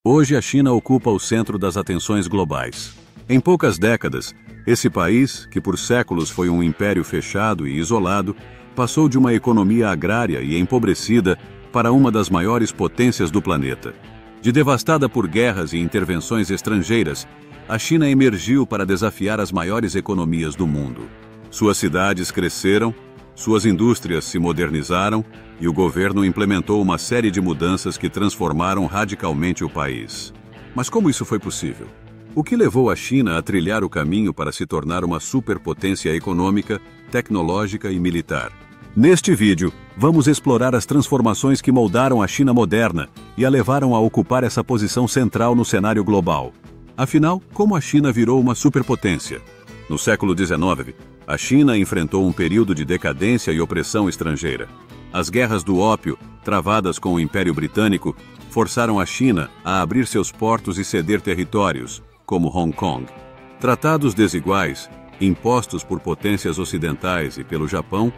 Hoje a China ocupa o centro das atenções globais. Em poucas décadas, esse país, que por séculos foi um império fechado e isolado, passou de uma economia agrária e empobrecida para uma das maiores potências do planeta. De devastada por guerras e intervenções estrangeiras, a China emergiu para desafiar as maiores economias do mundo. Suas cidades cresceram, suas indústrias se modernizaram e o governo implementou uma série de mudanças que transformaram radicalmente o país. Mas como isso foi possível? O que levou a China a trilhar o caminho para se tornar uma superpotência econômica, tecnológica e militar? Neste vídeo, vamos explorar as transformações que moldaram a China moderna e a levaram a ocupar essa posição central no cenário global. Afinal, como a China virou uma superpotência? No século XIX, a China enfrentou um período de decadência e opressão estrangeira. As guerras do ópio, travadas com o Império Britânico, forçaram a China a abrir seus portos e ceder territórios, como Hong Kong. Tratados desiguais, impostos por potências ocidentais e pelo Japão,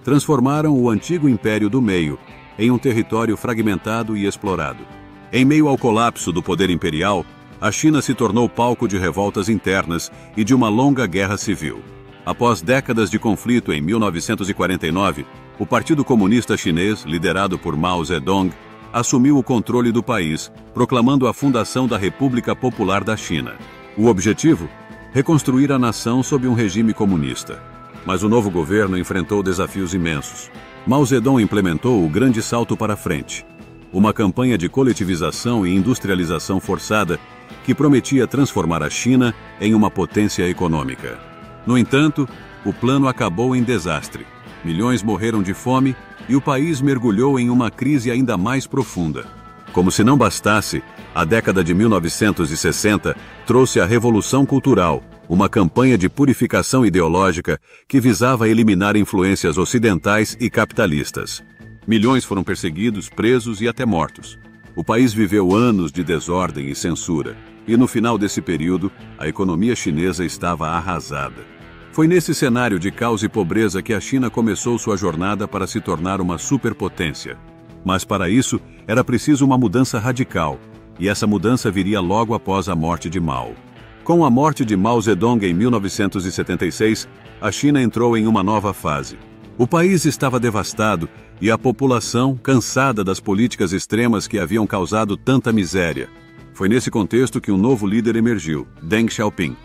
transformaram o antigo Império do Meio em um território fragmentado e explorado. Em meio ao colapso do poder imperial, a China se tornou palco de revoltas internas e de uma longa guerra civil. Após décadas de conflito em 1949, o Partido Comunista Chinês, liderado por Mao Zedong, assumiu o controle do país, proclamando a fundação da República Popular da China. O objetivo? Reconstruir a nação sob um regime comunista. Mas o novo governo enfrentou desafios imensos. Mao Zedong implementou o Grande Salto para Frente, uma campanha de coletivização e industrialização forçada que prometia transformar a China em uma potência econômica. No entanto, o plano acabou em desastre. Milhões morreram de fome e o país mergulhou em uma crise ainda mais profunda. Como se não bastasse, a década de 1960 trouxe a Revolução Cultural, uma campanha de purificação ideológica que visava eliminar influências ocidentais e capitalistas. Milhões foram perseguidos, presos e até mortos. O país viveu anos de desordem e censura, e no final desse período, a economia chinesa estava arrasada. Foi nesse cenário de caos e pobreza que a China começou sua jornada para se tornar uma superpotência. Mas para isso, era preciso uma mudança radical, e essa mudança viria logo após a morte de Mao. Com a morte de Mao Zedong em 1976, a China entrou em uma nova fase. O país estava devastado e a população cansada das políticas extremas que haviam causado tanta miséria. Foi nesse contexto que um novo líder emergiu, Deng Xiaoping.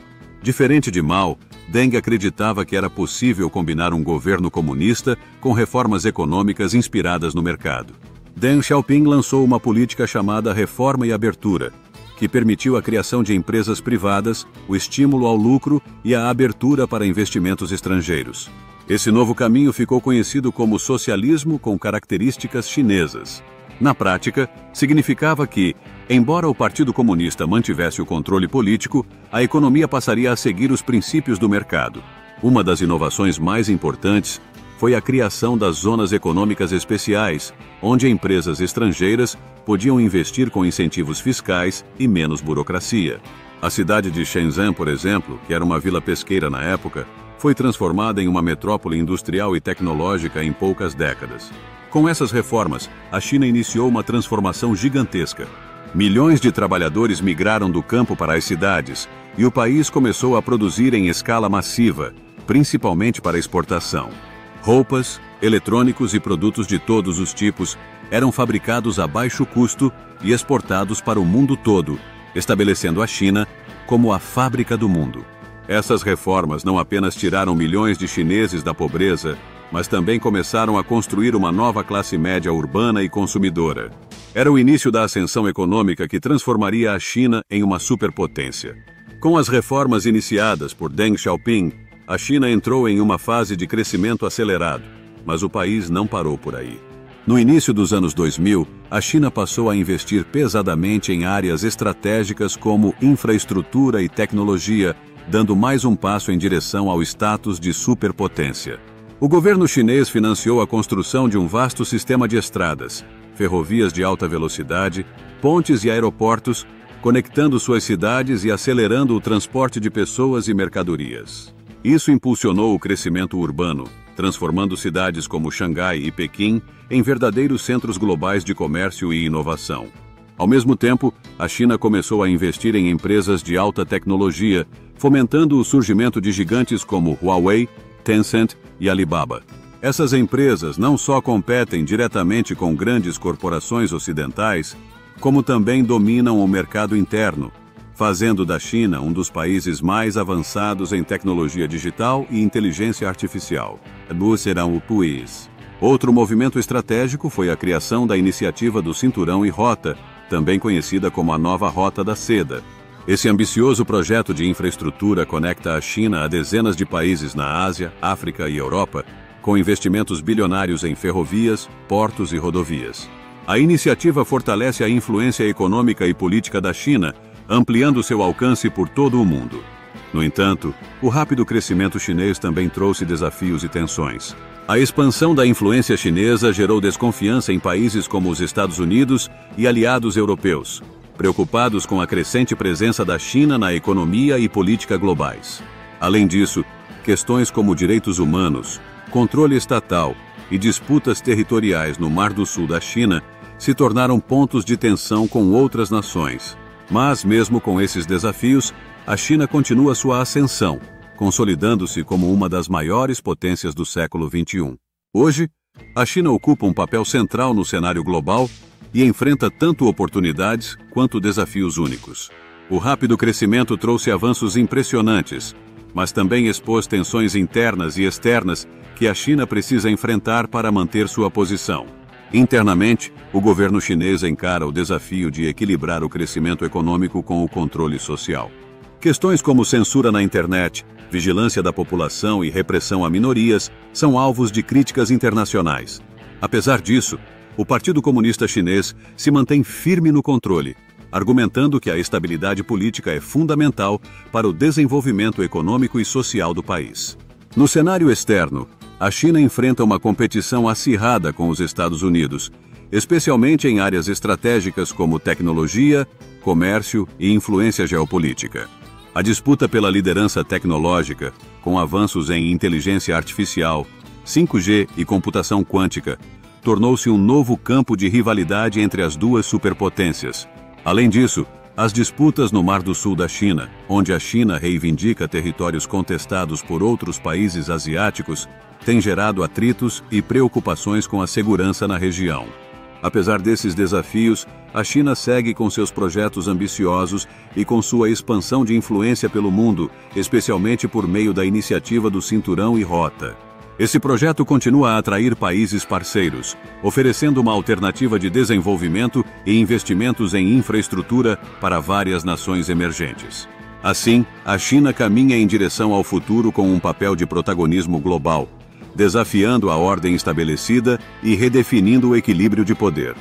Diferente de Mao, Deng acreditava que era possível combinar um governo comunista com reformas econômicas inspiradas no mercado. Deng Xiaoping lançou uma política chamada Reforma e Abertura, que permitiu a criação de empresas privadas, o estímulo ao lucro e a abertura para investimentos estrangeiros. Esse novo caminho ficou conhecido como socialismo com características chinesas. Na prática, significava que, embora o Partido Comunista mantivesse o controle político, a economia passaria a seguir os princípios do mercado. Uma das inovações mais importantes foi a criação das zonas econômicas especiais, onde empresas estrangeiras podiam investir com incentivos fiscais e menos burocracia. A cidade de Shenzhen, por exemplo, que era uma vila pesqueira na época, foi transformada em uma metrópole industrial e tecnológica em poucas décadas. Com essas reformas, a China iniciou uma transformação gigantesca. Milhões de trabalhadores migraram do campo para as cidades e o país começou a produzir em escala massiva, principalmente para exportação. Roupas, eletrônicos e produtos de todos os tipos eram fabricados a baixo custo e exportados para o mundo todo, estabelecendo a China como a fábrica do mundo. Essas reformas não apenas tiraram milhões de chineses da pobreza, mas também começaram a construir uma nova classe média urbana e consumidora. Era o início da ascensão econômica que transformaria a China em uma superpotência. Com as reformas iniciadas por Deng Xiaoping, a China entrou em uma fase de crescimento acelerado, mas o país não parou por aí. No início dos anos 2000, a China passou a investir pesadamente em áreas estratégicas como infraestrutura e tecnologia, dando mais um passo em direção ao status de superpotência. O governo chinês financiou a construção de um vasto sistema de estradas, ferrovias de alta velocidade, pontes e aeroportos, conectando suas cidades e acelerando o transporte de pessoas e mercadorias. Isso impulsionou o crescimento urbano, transformando cidades como Xangai e Pequim em verdadeiros centros globais de comércio e inovação. Ao mesmo tempo, a China começou a investir em empresas de alta tecnologia, fomentando o surgimento de gigantes como Huawei, Tencent e Alibaba. Essas empresas não só competem diretamente com grandes corporações ocidentais, como também dominam o mercado interno, fazendo da China um dos países mais avançados em tecnologia digital e inteligência artificial. Outro movimento estratégico foi a criação da iniciativa do Cinturão e Rota, também conhecida como a Nova Rota da Seda. Esse ambicioso projeto de infraestrutura conecta a China a dezenas de países na Ásia, África e Europa, com investimentos bilionários em ferrovias, portos e rodovias. A iniciativa fortalece a influência econômica e política da China, ampliando seu alcance por todo o mundo. No entanto, o rápido crescimento chinês também trouxe desafios e tensões. A expansão da influência chinesa gerou desconfiança em países como os Estados Unidos e aliados europeus, preocupados com a crescente presença da China na economia e política globais. Além disso, questões como direitos humanos, controle estatal e disputas territoriais no Mar do Sul da China se tornaram pontos de tensão com outras nações. Mas, mesmo com esses desafios, a China continua sua ascensão, consolidando-se como uma das maiores potências do século XXI. Hoje, a China ocupa um papel central no cenário global e enfrenta tanto oportunidades quanto desafios únicos. O rápido crescimento trouxe avanços impressionantes, mas também expôs tensões internas e externas que a China precisa enfrentar para manter sua posição. Internamente, o governo chinês encara o desafio de equilibrar o crescimento econômico com o controle social. Questões como censura na internet, vigilância da população e repressão a minorias são alvos de críticas internacionais. Apesar disso, o Partido Comunista Chinês se mantém firme no controle, argumentando que a estabilidade política é fundamental para o desenvolvimento econômico e social do país. No cenário externo, a China enfrenta uma competição acirrada com os Estados Unidos, especialmente em áreas estratégicas como tecnologia, comércio e influência geopolítica. A disputa pela liderança tecnológica, com avanços em inteligência artificial, 5G e computação quântica, tornou-se um novo campo de rivalidade entre as duas superpotências. Além disso, as disputas no Mar do Sul da China, onde a China reivindica territórios contestados por outros países asiáticos, têm gerado atritos e preocupações com a segurança na região. Apesar desses desafios, a China segue com seus projetos ambiciosos e com sua expansão de influência pelo mundo, especialmente por meio da iniciativa do Cinturão e Rota. Esse projeto continua a atrair países parceiros, oferecendo uma alternativa de desenvolvimento e investimentos em infraestrutura para várias nações emergentes. Assim, a China caminha em direção ao futuro com um papel de protagonismo global, desafiando a ordem estabelecida e redefinindo o equilíbrio de poder.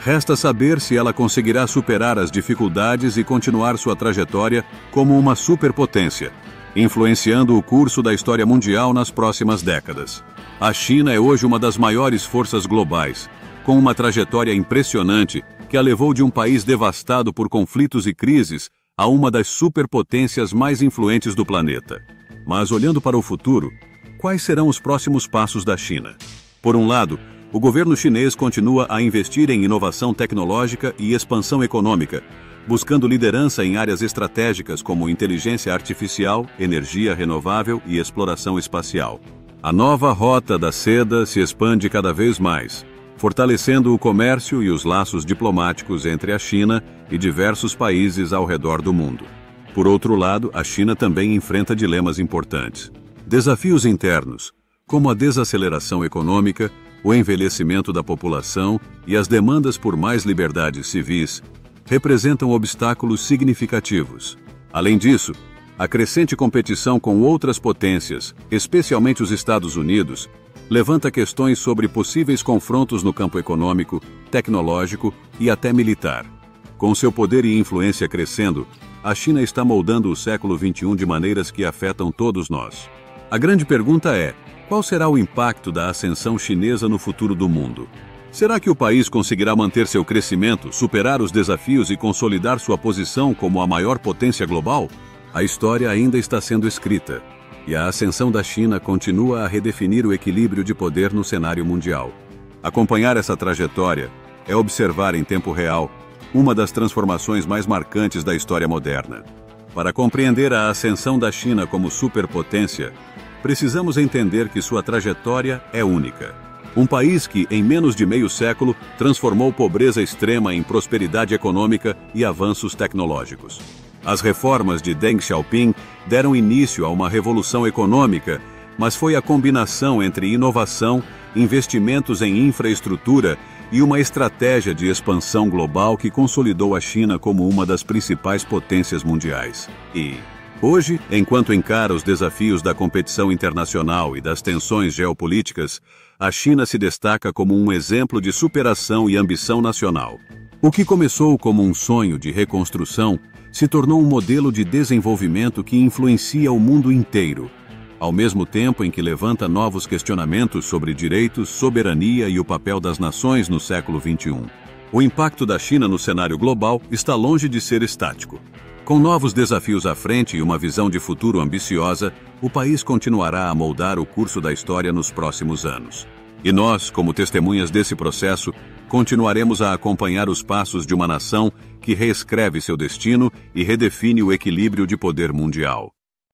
Resta saber se ela conseguirá superar as dificuldades e continuar sua trajetória como uma superpotência, influenciando o curso da história mundial nas próximas décadas. A China é hoje uma das maiores forças globais, com uma trajetória impressionante que a levou de um país devastado por conflitos e crises a uma das superpotências mais influentes do planeta. Mas olhando para o futuro, quais serão os próximos passos da China? Por um lado, o governo chinês continua a investir em inovação tecnológica e expansão econômica, buscando liderança em áreas estratégicas como inteligência artificial, energia renovável e exploração espacial. A nova Rota da Seda se expande cada vez mais, fortalecendo o comércio e os laços diplomáticos entre a China e diversos países ao redor do mundo. Por outro lado, a China também enfrenta dilemas importantes. Desafios internos, como a desaceleração econômica, o envelhecimento da população e as demandas por mais liberdades civis, representam obstáculos significativos. Além disso, a crescente competição com outras potências, especialmente os Estados Unidos, levanta questões sobre possíveis confrontos no campo econômico, tecnológico e até militar. Com seu poder e influência crescendo, a China está moldando o século XXI de maneiras que afetam todos nós. A grande pergunta é: qual será o impacto da ascensão chinesa no futuro do mundo? Será que o país conseguirá manter seu crescimento, superar os desafios e consolidar sua posição como a maior potência global? A história ainda está sendo escrita, e a ascensão da China continua a redefinir o equilíbrio de poder no cenário mundial. Acompanhar essa trajetória é observar em tempo real uma das transformações mais marcantes da história moderna. Para compreender a ascensão da China como superpotência, precisamos entender que sua trajetória é única. Um país que, em menos de meio século, transformou pobreza extrema em prosperidade econômica e avanços tecnológicos. As reformas de Deng Xiaoping deram início a uma revolução econômica, mas foi a combinação entre inovação, investimentos em infraestrutura e uma estratégia de expansão global que consolidou a China como uma das principais potências mundiais. E, hoje, enquanto encara os desafios da competição internacional e das tensões geopolíticas, a China se destaca como um exemplo de superação e ambição nacional. O que começou como um sonho de reconstrução se tornou um modelo de desenvolvimento que influencia o mundo inteiro, ao mesmo tempo em que levanta novos questionamentos sobre direitos, soberania e o papel das nações no século XXI. O impacto da China no cenário global está longe de ser estático. Com novos desafios à frente e uma visão de futuro ambiciosa, o país continuará a moldar o curso da história nos próximos anos. E nós, como testemunhas desse processo, continuaremos a acompanhar os passos de uma nação que reescreve seu destino e redefine o equilíbrio de poder mundial.